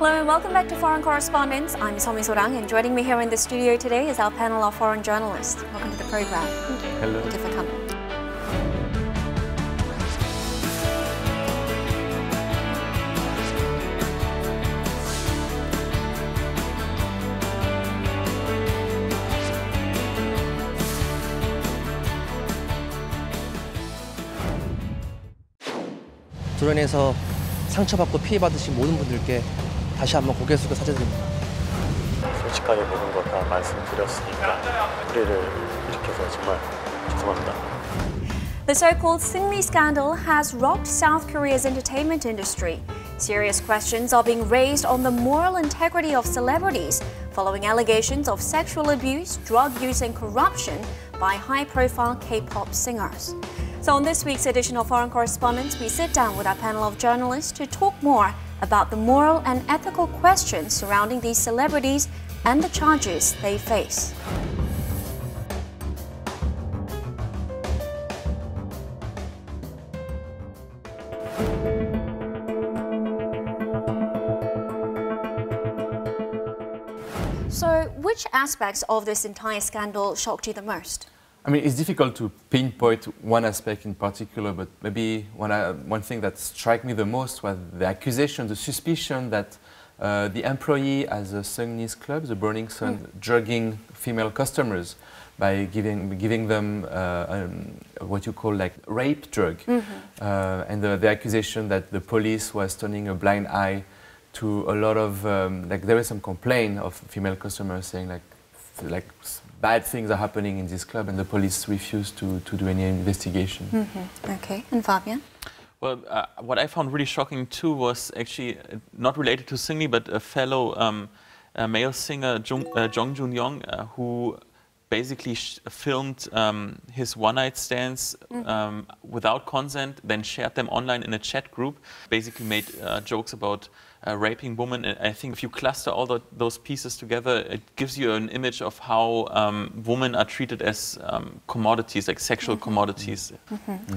Hello and welcome back to Foreign Correspondents. I'm Seoul, and joining me here in the studio today is our panel of foreign journalists. Welcome to the program. Hello. Thank you for coming. 드론에서 상처받고 피해받으신 모든 분들께 다시 한번 고개 숙여 사죄드립니다. 솔직하게 모든 거 다 말씀드렸으니까 우리를 일으켜서 정말 죄송합니다. The so-called Seungri scandal has rocked South Korea's entertainment industry. Serious questions are being raised on the moral integrity of celebrities following allegations of sexual abuse, drug use and corruption by high-profile K-pop singers. So on this week's edition of Foreign Correspondents, we sit down with our panel of journalists to talk more about the moral and ethical questions surrounding these celebrities and the charges they face. So, which aspects of this entire scandal shocked you the most? I mean, it's difficult to pinpoint one aspect in particular, but maybe one thing that struck me the most was the accusation, the suspicion that the employee at the Seungri's club, the Burning Sun, drugging female customers by giving them what you call like rape drug, and the accusation that the police was turning a blind eye to a lot of like there was some complaint of female customers saying like bad things are happening in this club, and the police refused to do any investigation. Okay, and Fabian? Well, what I found really shocking too was actually not related to Seungri, but a fellow male singer, Jung Joon-young, who basically filmed his one-night stands without consent, then shared them online in a chat group, basically made jokes about raping women. And I think if you cluster all those pieces together, it gives you an image of how women are treated as commodities, like sexual commodities.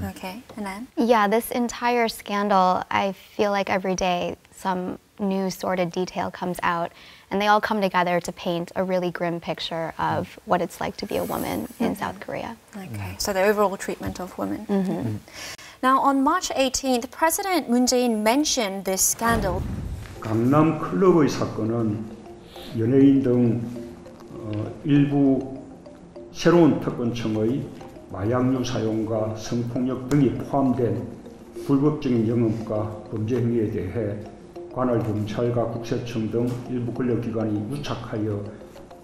Okay, and then? Yeah, this entire scandal, I feel like every day some new sordid detail comes out, and they all come together to paint a really grim picture of what it's like to be a woman in South Korea. Okay, so the overall treatment of women. Now, on March 18th, President Moon Jae-in mentioned this scandal. 강남 클럽의 사건은 연예인 등 일부 새로운 특권층의 마약류 사용과 성폭력 등이 포함된 불법적인 영업과 범죄 행위에 대해 관할 경찰과 국세청 등 일부 권력기관이 유착하여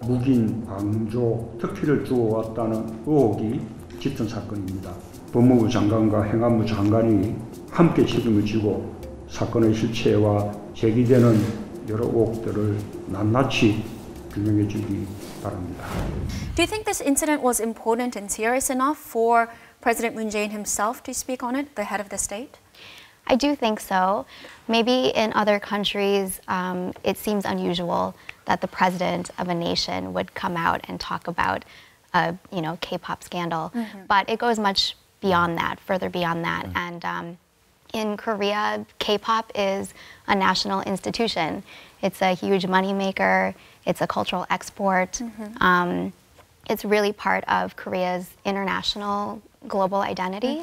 묵인, 방조, 특혜를 주어왔다는 의혹이 짙은 사건입니다. 법무부 장관과 행안부 장관이 함께 책임을 지고 사건의 실체와 제기되는 여러 의혹들을 낱낱이 규명해 주기 바랍니다. Do you think this incident was important and serious enough for President Moon Jae-in himself to speak on it, the head of the state? I do think so. Maybe in other countries, it seems unusual that the president of a nation would come out and talk about a K-pop scandal, but it goes much beyond that, further beyond that. And in Korea, K-pop is a national institution. It's a huge moneymaker. It's a cultural export. It's really part of Korea's international global identity.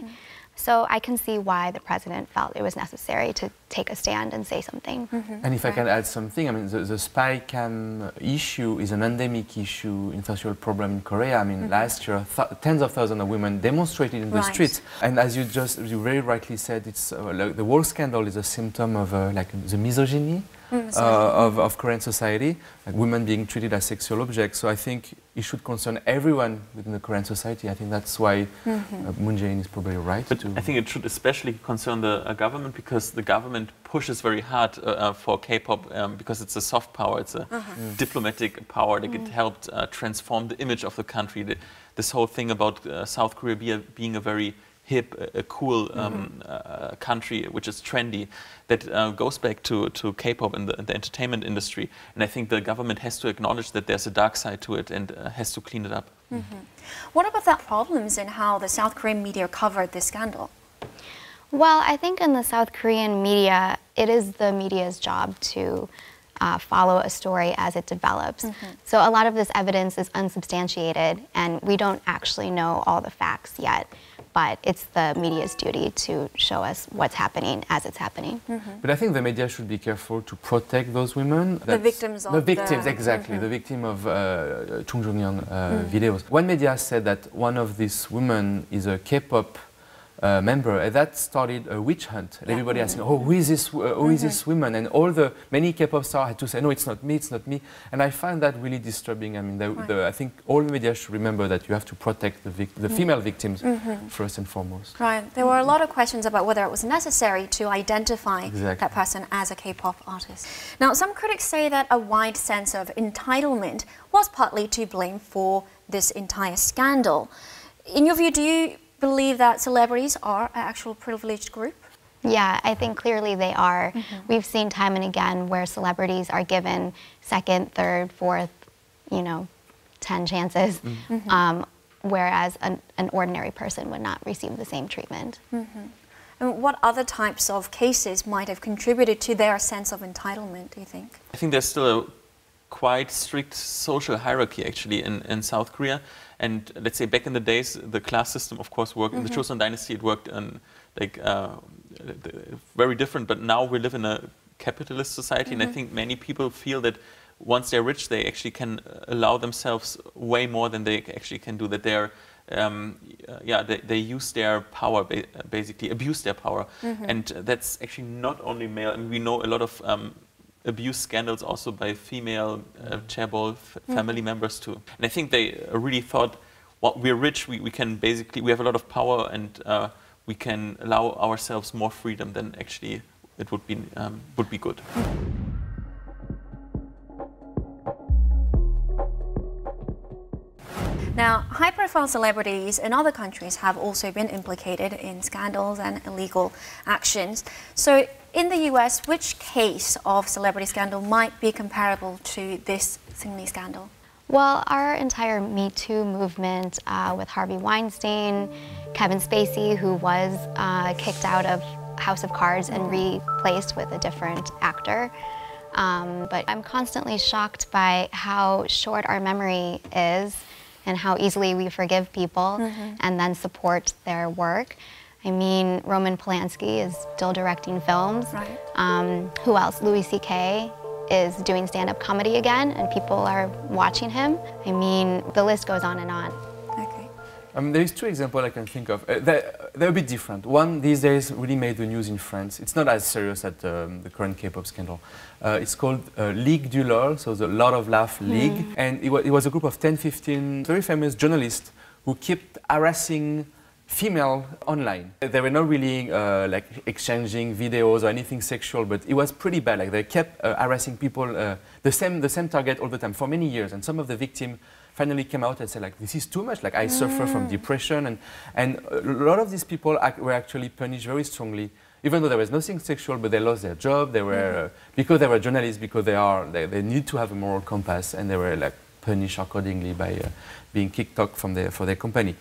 So I can see why the president felt it was necessary to take a stand and say something. And if I can add something, I mean, the spy cam issue is an endemic issue, industrial problem in Korea. I mean, last year, tens of thousands of women demonstrated in the streets. And as you very rightly said, it's like the whole scandal is a symptom of like the misogyny of Korean society, like women being treated as sexual objects. So I think it should concern everyone within the Korean society. I think that's why Moon Jae-in is probably right. But I think it should especially concern the government, because the government pushes very hard for K-pop because it's a soft power, it's a diplomatic power that it helped transform the image of the country. This whole thing about South Korea being a very hip, cool country, which is trendy, that goes back to K-pop and the entertainment industry. And I think the government has to acknowledge that there's a dark side to it and has to clean it up. What about the problems in how the South Korean media covered this scandal? Well, I think in the South Korean media, it is the media's job to follow a story as it develops. So a lot of this evidence is unsubstantiated, and we don't actually know all the facts yet. But it's the media's duty to show us what's happening as it's happening. But I think the media should be careful to protect those women. The victims of the victims, exactly. The victim of Jung Joon-young videos. One media said that one of these women is a K-pop member, and that started a witch hunt. And everybody asking, "Oh, who is this? Who is this woman?" And many K-pop stars had to say, "No, it's not me. It's not me." And I find that really disturbing. I mean, I think all media should remember that you have to protect the female victims first and foremost. Right. There were a lot of questions about whether it was necessary to identify Exactly. that person as a K-pop artist. Now, some critics say that a wide sense of entitlement was partly to blame for this entire scandal. In your view, do you believe that celebrities are an actual privileged group? Yeah, I think clearly they are. We've seen time and again where celebrities are given second, third, fourth, 10 chances, whereas an ordinary person would not receive the same treatment. And what other types of cases might have contributed to their sense of entitlement, do you think? I think there's still a quite strict social hierarchy actually in South Korea. And let's say back in the days, the class system, of course, worked. In the Joseon dynasty, it worked very different. But now we live in a capitalist society, and I think many people feel that once they're rich, they actually can allow themselves way more than they actually can do. That they're, they use their power, basically abuse their power, and that's actually not only male. I mean, we know a lot of abuse scandals also by female chaebol family members too. And I think they really thought, well, we're rich, we can basically, we have a lot of power, and we can allow ourselves more freedom than actually it would be good. Now, high-profile celebrities in other countries have also been implicated in scandals and illegal actions. So, in the US, which case of celebrity scandal might be comparable to this Seungri scandal? Well, our entire Me Too movement with Harvey Weinstein, Kevin Spacey, who was kicked out of House of Cards and replaced with a different actor. But I'm constantly shocked by how short our memory is and how easily we forgive people and then support their work. I mean, Roman Polanski is still directing films. Right. Who else? Louis C.K. is doing stand-up comedy again, and people are watching him. I mean, the list goes on and on. Okay. There is two examples I can think of. They're a bit different. One, these days, really made the news in France. It's not as serious as the current K-pop scandal. It's called Ligue du LOL, so the Lot of Laugh League. And it was a group of 10, 15 very famous journalists who kept harassing female online. They were not really like exchanging videos or anything sexual, but it was pretty bad. Like they kept harassing people, the same target all the time for many years. And some of the victims finally came out and said, like, this is too much. Like, I suffer from depression, and a lot of these people were actually punished very strongly, even though there was nothing sexual. But they lost their job. They were because they were journalists, because they need to have a moral compass, and they were like punished accordingly by being kicked out from for their company.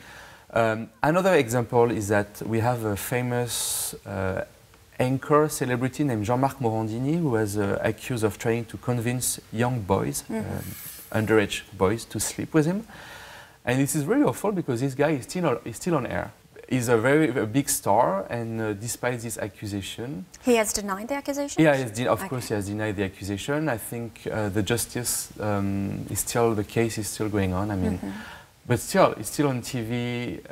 Another example is that we have a famous anchor celebrity named Jean-Marc Morandini, who was accused of trying to convince young boys, underage boys, to sleep with him. And this is really awful because this guy is still on air. He's a very big star, and despite this accusation... He has denied the accusation? Yeah, of course he has denied the accusation. I think the justice the case is still going on. I mean, but still, it's still on TV,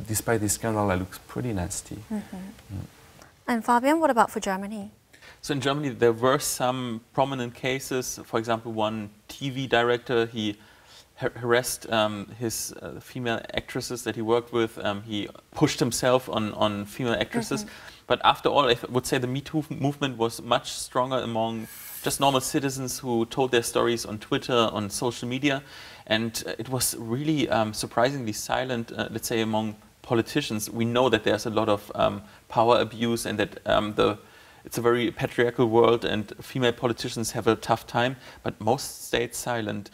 despite this scandal that looks pretty nasty. And Fabian, what about for Germany? So in Germany, there were some prominent cases. For example, one TV director, he harassed his female actresses that he worked with. He pushed himself on female actresses. But after all, I would say the Me Too movement was much stronger among just normal citizens who told their stories on Twitter, on social media. And it was really surprisingly silent, let's say, among politicians. We know that there's a lot of power abuse, and that it's a very patriarchal world, and female politicians have a tough time, but most stayed silent.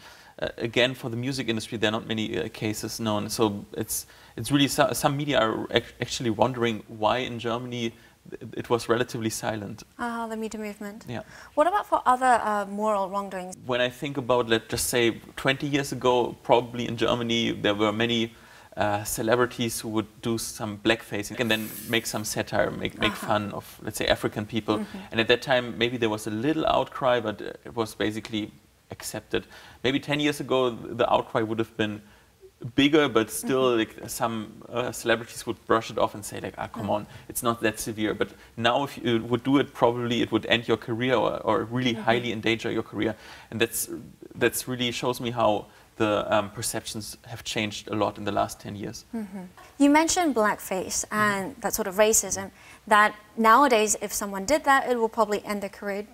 Again, for the music industry, there are not many cases known. So it's really some media are actually wondering why in Germany it was relatively silent. The Me Too movement. Yeah. What about for other moral wrongdoings? When I think about, let's just say, 20 years ago, probably in Germany, there were many celebrities who would do some blackfacing and then make some satire, make fun of, let's say, African people. And at that time, maybe there was a little outcry, but it was basically accepted. Maybe 10 years ago, the outcry would have been bigger, but still like some celebrities would brush it off and say like, come on, it's not that severe. But now if you would do it, probably it would end your career or really highly endanger your career. And that's really shows me how the perceptions have changed a lot in the last 10 years. You mentioned blackface and that sort of racism, that nowadays if someone did that, it will probably end their career.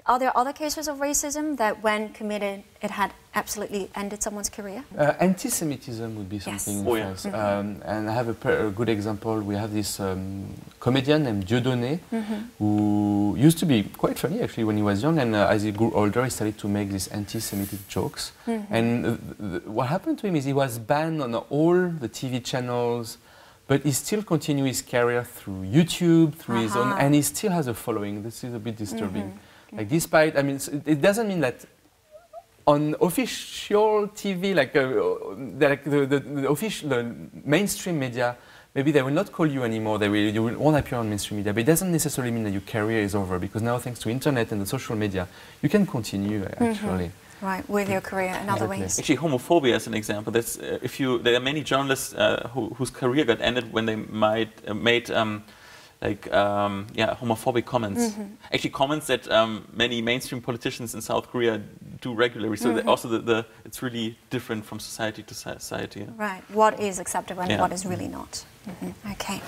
Are there other cases of racism that when committed, it had absolutely ended someone's career? Anti-Semitism would be something false. And I have a good example. We have this comedian named Dieudonné, who used to be quite funny actually when he was young, and as he grew older, he started to make these anti-Semitic jokes. And what happened to him is he was banned on all the TV channels, but he still continued his career through YouTube, through his own, and he still has a following. This is a bit disturbing. Like despite, I mean, it doesn't mean that on official TV, like the mainstream media, maybe they will not call you anymore. You won't appear on mainstream media. But it doesn't necessarily mean that your career is over, because now, thanks to internet and the social media, you can continue actually. Right, with your career in other ways. Actually, homophobia is an example. That's there are many journalists whose career got ended when they made homophobic comments. Actually, comments that many mainstream politicians in South Korea do regularly. So also it's really different from society to society. Yeah. Right. What is acceptable and what is really not. Okay.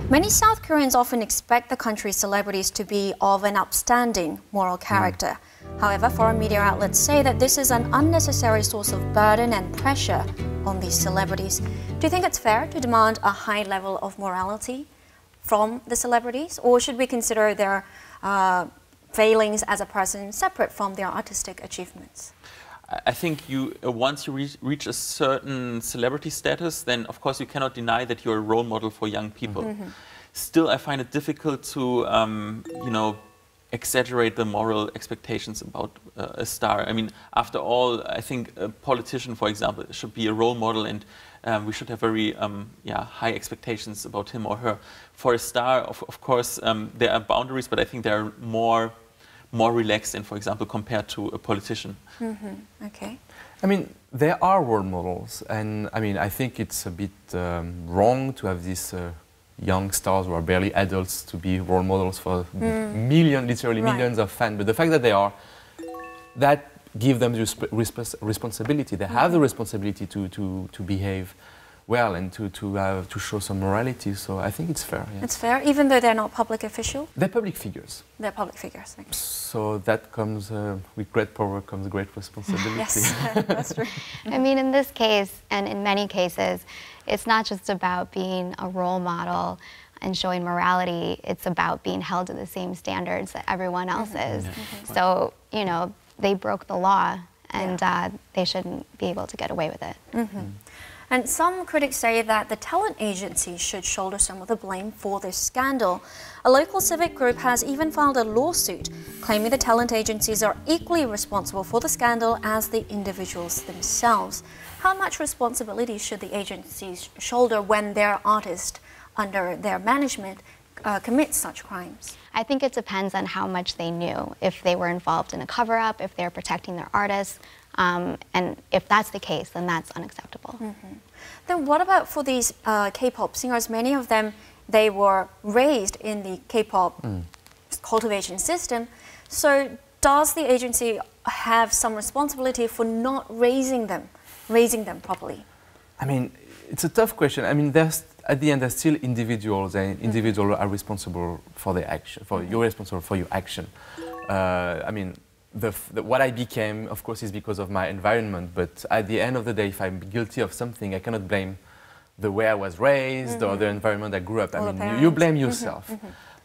Many South Koreans often expect the country's celebrities to be of an upstanding moral character. However, foreign media outlets say that this is an unnecessary source of burden and pressure on these celebrities. Do you think it's fair to demand a high level of morality from the celebrities, or should we consider their failings as a person separate from their artistic achievements? I think once you reach a certain celebrity status, then of course you cannot deny that you're a role model for young people. Still, I find it difficult to, exaggerate the moral expectations about a star. I mean, after all, I think a politician, for example, should be a role model, and we should have very high expectations about him or her. For a star, of course, there are boundaries, but I think there are more relaxed in, for example, compared to a politician. Okay. I mean, there are role models, and I mean, I think it's a bit wrong to have these young stars who are barely adults to be role models for literally millions of fans. But the fact that they are, that gives them responsibility. They have the responsibility to behave well and to show some morality. So I think it's fair. Yeah. It's fair, even though they're not public officials? They're public figures. They're public figures. So that comes, with great power comes great responsibility. Yes, that's true. I mean, in this case, and in many cases, it's not just about being a role model and showing morality, it's about being held to the same standards that everyone else is. So, they broke the law, and they shouldn't be able to get away with it. And some critics say that the talent agencies should shoulder some of the blame for this scandal. A local civic group has even filed a lawsuit claiming the talent agencies are equally responsible for the scandal as the individuals themselves. How much responsibility should the agencies shoulder when their artist under their management commits such crimes? I think it depends on how much they knew. If they were involved in a cover-up, if they're protecting their artists, and if that's the case, then that's unacceptable. Then what about for these K-pop singers? Many of them, they were raised in the K-pop cultivation system. So does the agency have some responsibility for not raising them properly? I mean, it's a tough question. I mean, at the end, they're still individuals, and individuals are responsible for their action. You're responsible for your action. I mean, what I became, of course, is because of my environment. But at the end of the day, if I'm guilty of something, I cannot blame the way I was raised or the environment I grew up. I mean, you blame yourself.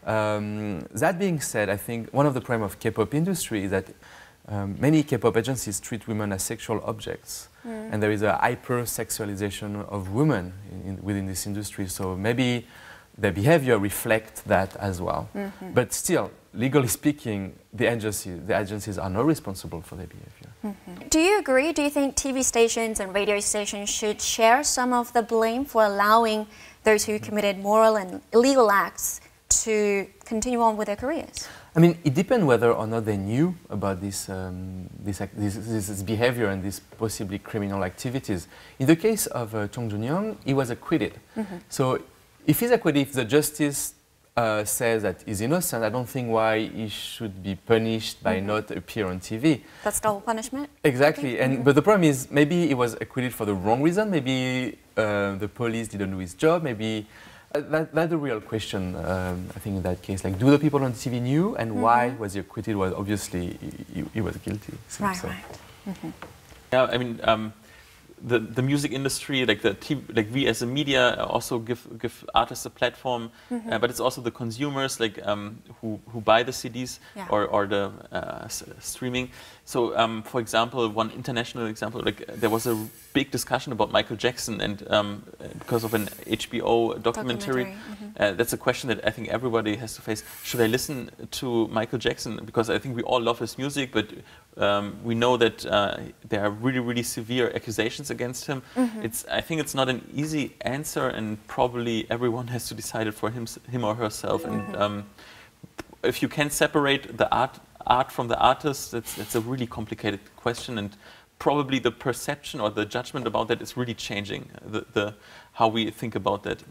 That being said, I think one of the problems of K-pop industry is that many K-pop agencies treat women as sexual objects. And there is a hyper-sexualization of women within this industry. So maybe their behavior reflects that as well. But still, legally speaking, the agencies are not responsible for their behavior. Do you agree? Do you think TV stations and radio stations should share some of the blame for allowing those who committed moral and illegal acts to continue on with their careers? I mean, it depends whether or not they knew about this behavior and these possibly criminal activities. In the case of Jung Joon-young, he was acquitted. So if he's acquitted, if the justice says that he's innocent, I don't think why he should be punished by not appear on TV. That's double punishment? Exactly. But the problem is maybe he was acquitted for the wrong reason. Maybe the police didn't do his job. Maybe that's the real question, I think, in that case. Like, do the people on TV knew, and why was he acquitted? Well, obviously, he was guilty. Right. Yeah, I mean, the music industry, like we as a media, also give artists a platform, but it's also the consumers, like who buy the CDs or the streaming. So, for example, one international example, like there was a big discussion about Michael Jackson, and because of an HBO documentary. That's a question that I think everybody has to face. Should I listen to Michael Jackson? Because I think we all love his music, but we know that there are really, really severe accusations against him. I think it's not an easy answer, and probably everyone has to decide it for him or herself. And if you can separate the art from the artist, it's a really complicated question, and probably the perception or the judgment about that is really changing, how we think about that.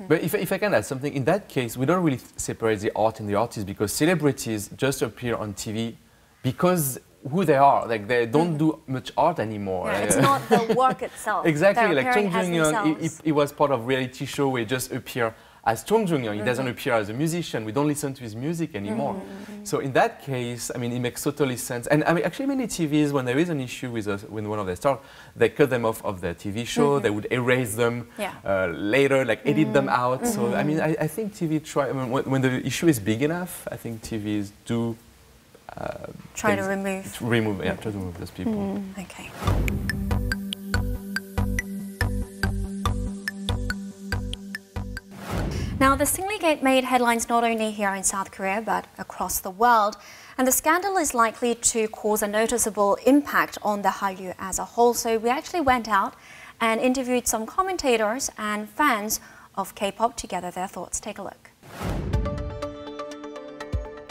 But if I can add something, in that case, we don't really separate the art and the artist, because celebrities just appear on TV because who they are. Like, they don't do much art anymore. Yeah, it's not the work itself. Exactly. Like Jung Joon-young, he was part of reality show where he just appear as Jung Joon-young. He doesn't appear as a musician. We don't listen to his music anymore. So in that case, I mean, it makes totally sense. And I mean, actually, many TVs, when there is an issue with one of their stars, they cut them off of their TV show. They would erase them later, like edit them out. So I mean, I think TV try. I mean, when the issue is big enough, I think TVs do try to remove those people. Okay. Now, the Seungri Gate made headlines not only here in South Korea, but across the world. And the scandal is likely to cause a noticeable impact on the Hallyu as a whole. So we actually went out and interviewed some commentators and fans of K-pop to gather their thoughts. Take a look.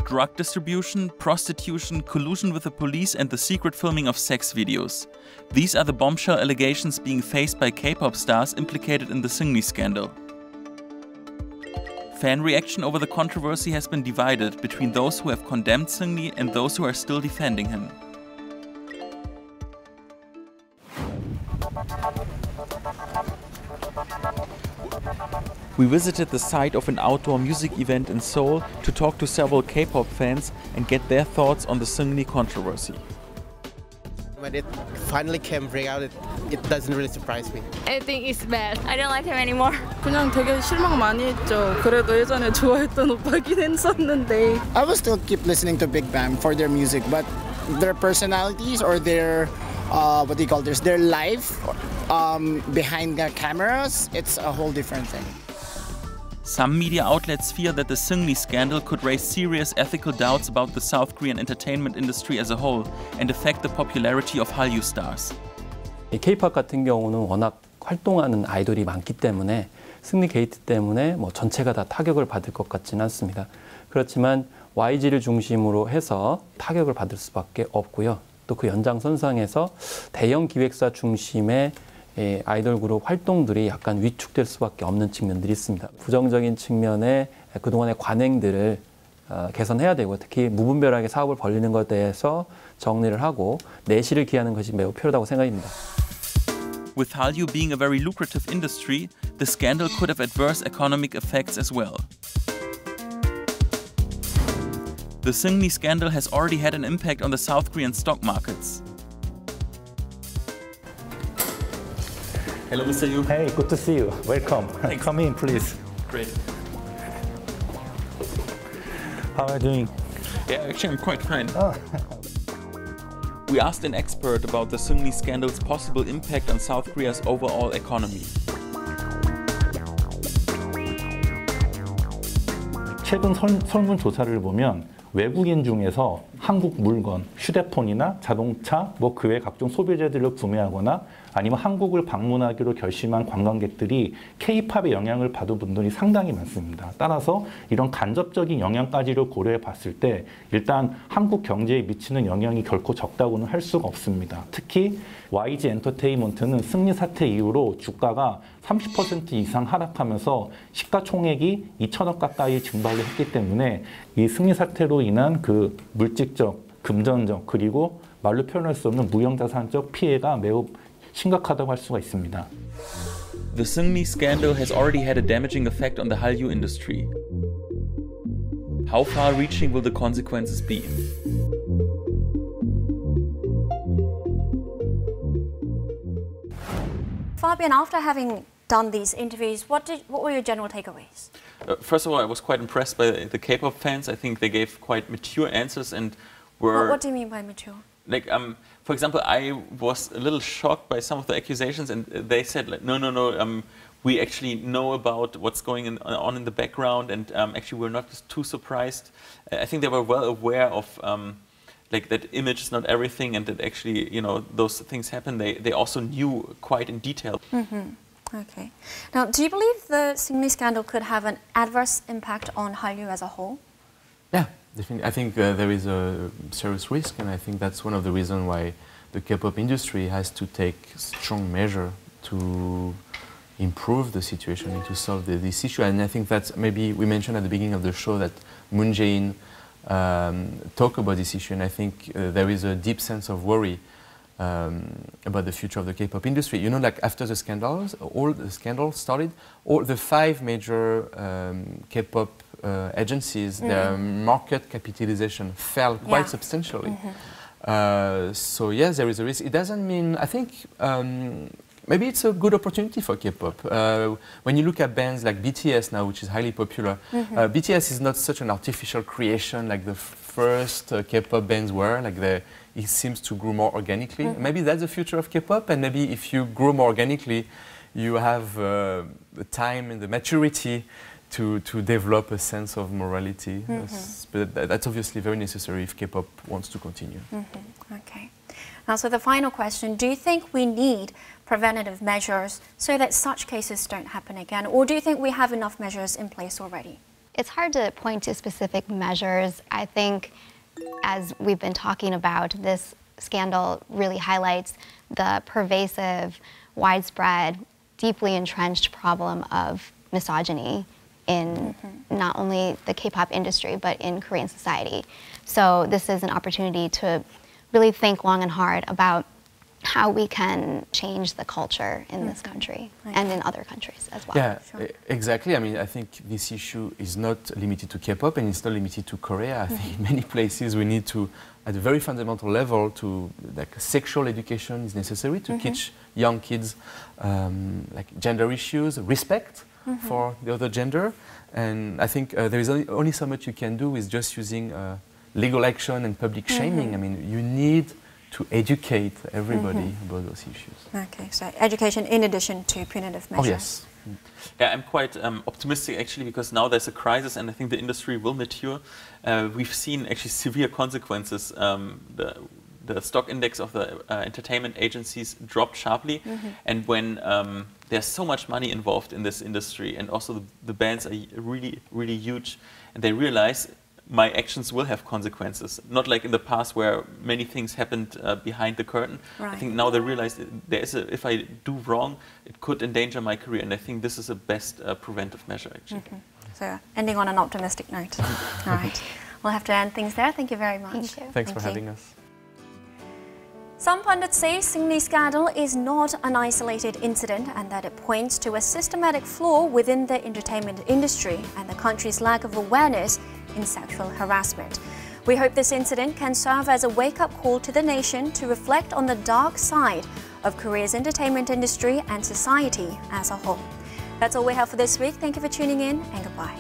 Drug distribution, prostitution, collusion with the police, and the secret filming of sex videos. These are the bombshell allegations being faced by K-pop stars implicated in the Seungri scandal. Fan reaction over the controversy has been divided between those who have condemned Seungri and those who are still defending him. We visited the site of an outdoor music event in Seoul to talk to several K-pop fans and get their thoughts on the Seungri controversy. When it finally came out, it doesn't really surprise me. I think it's bad. I don't like him anymore. 그냥 되게 실망 많이 했죠. 그래도 예전에 좋아했던 오빠긴 했었는데. I will still keep listening to BIGBANG for their music, but their personalities or their what do you call this? Their life behind the cameras, it's a whole different thing. Some media outlets fear that the Seungri scandal could raise serious ethical doubts about the South Korean entertainment industry as a whole and affect the popularity of Hallyu stars. K-pop 같은 경우는 워낙 활동하는 아이돌이 많기 때문에 승리 게이트 때문에 뭐 전체가 다 타격을 받을 것 같지는 않습니다. 그렇지만 YG를 중심으로 해서 타격을 받을 수밖에 없고요. 또 그 연장선상에서 대형 기획사 중심의 아이돌 그룹 활동들이 약간 위축될 수밖에 없는 측면들이 있습니다. 부정적인 측면의 그동안의 관행들을 개선해야 되고, 특히 무분별하게 사업을 벌리는 것에 대해서 정리를 하고 내실을 기하는 것이 매우 필요하다고 생각합니다. With Hallyu being a very lucrative industry, the scandal could have adverse economic effects as well. The Seungri scandal has already had an impact on the South Korean stock markets. Hello, Mr. Yu. Hey, good to see you. Welcome. Thanks. Come in, please. Great. How are you doing? Yeah, actually, I'm quite fine. Oh. we asked an expert about the Seungri scandal's possible impact on South Korea's overall economy. 최근 설문조사를 보면 외국인 중에서 한국 물건, 휴대폰이나 자동차, 그 외 각종 소비재들을 구매하거나 아니면 한국을 방문하기로 결심한 관광객들이 K-팝의 영향을 받은 분들이 상당히 많습니다. 따라서 이런 간접적인 영향까지를 고려해 봤을 때 일단 한국 경제에 미치는 영향이 결코 적다고는 할 수가 없습니다. 특히 YG 엔터테인먼트는 승리 사태 이후로 주가가 30% 이상 하락하면서 시가총액이 2천억 가까이 증발을 했기 때문에 이 승리 사태로 인한 그 물질적, 금전적, 그리고 말로 표현할 수 없는 무형자산적 피해가 매우 심각하다고 할 수가 있습니다. The Seungri scandal has already had a damaging effect on the Hallyu industry. How far-reaching will the consequences be? Fabian, after having done these interviews, what were your general takeaways? First of all, I was quite impressed by the K-pop fans. I think they gave quite mature answers and were... What do you mean by mature? Like, for example, I was a little shocked by some of the accusations, and they said, like, no, we actually know about what's going on in the background, and actually we're not too surprised. I think they were well aware of like that image is not everything, and that actually, you know, those things happen. They also knew quite in detail. Mm-hmm. Okay. Now, do you believe the Seungri scandal could have an adverse impact on Hallyu as a whole? Yeah. I think there is a serious risk, and I think that's one of the reasons why the K-pop industry has to take strong measure to improve the situation and to solve this issue. And I think that maybe we mentioned at the beginning of the show that Moon Jae-in talked about this issue, and I think there is a deep sense of worry about the future of the K-pop industry. You know, like after the scandals, all the scandals started, all the 5 major K-pop agencies, their market capitalization fell quite substantially. So yes, there is a risk. It doesn't mean, I think, maybe it's a good opportunity for K-pop. When you look at bands like BTS now, which is highly popular, BTS is not such an artificial creation like the first K-pop bands were. Like it seems to grow more organically. Maybe that's the future of K-pop, and maybe if you grow more organically, you have the time and the maturity to develop a sense of morality. But that's obviously very necessary if K-pop wants to continue. Okay. Now, so the final question, do you think we need preventative measures so that such cases don't happen again? Or do you think we have enough measures in place already? It's hard to point to specific measures. I think, as we've been talking about, this scandal really highlights the pervasive, widespread, deeply entrenched problem of misogyny in not only the K-pop industry, but in Korean society. So this is an opportunity to really think long and hard about how we can change the culture in this country and in other countries as well. Yeah, exactly. I mean, I think this issue is not limited to K-pop, and it's not limited to Korea. I think in many places we need to, at a very fundamental level, to like sexual education is necessary to teach young kids like gender issues, respect for the other gender. And I think there is only so much you can do with just using legal action and public shaming. I mean, you need to educate everybody about those issues. Okay, so education in addition to punitive measures. Oh, yes. Yeah, I'm quite optimistic actually, because now there's a crisis and I think the industry will mature. We've seen actually severe consequences. The stock index of the entertainment agencies dropped sharply, and when there's so much money involved in this industry, and also the bands are really, really huge, and they realize my actions will have consequences. Not like in the past where many things happened behind the curtain. Right. I think now they realize there is if I do wrong, it could endanger my career, and I think this is the best preventive measure actually. So ending on an optimistic note. All right, we'll have to end things there. Thank you very much. Thank you. Thanks for having us. Some pundits say Seungri scandal is not an isolated incident and that it points to a systematic flaw within the entertainment industry and the country's lack of awareness in sexual harassment. We hope this incident can serve as a wake-up call to the nation to reflect on the dark side of Korea's entertainment industry and society as a whole. That's all we have for this week. Thank you for tuning in, and goodbye.